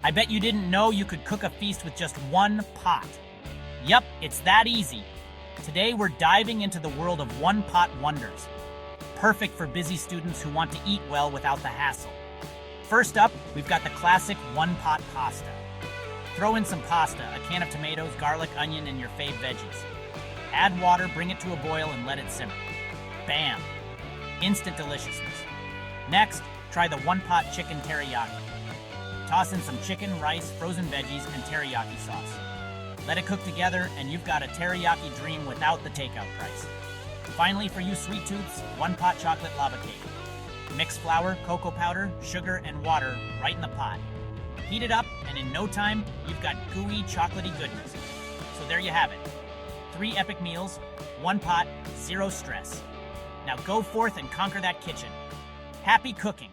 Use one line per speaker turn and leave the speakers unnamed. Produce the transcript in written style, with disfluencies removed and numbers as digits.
I bet you didn't know you could cook a feast with just one pot. Yup, it's that easy. Today we're diving into the world of one-pot wonders. Perfect for busy students who want to eat well without the hassle. First up, we've got the classic one-pot pasta. Throw in some pasta, a can of tomatoes, garlic, onion, and your fave veggies. Add water, bring it to a boil, and let it simmer. Bam! Instant deliciousness. Next, try the one-pot chicken teriyaki. Toss in some chicken, rice, frozen veggies, and teriyaki sauce. Let it cook together, and you've got a teriyaki dream without the takeout price. Finally, for you sweet tooths, one-pot chocolate lava cake. Mix flour, cocoa powder, sugar, and water right in the pot. Heat it up, and in no time, you've got gooey, chocolatey goodness. So there you have it. 3 epic meals, one pot, zero stress. Now go forth and conquer that kitchen. Happy cooking!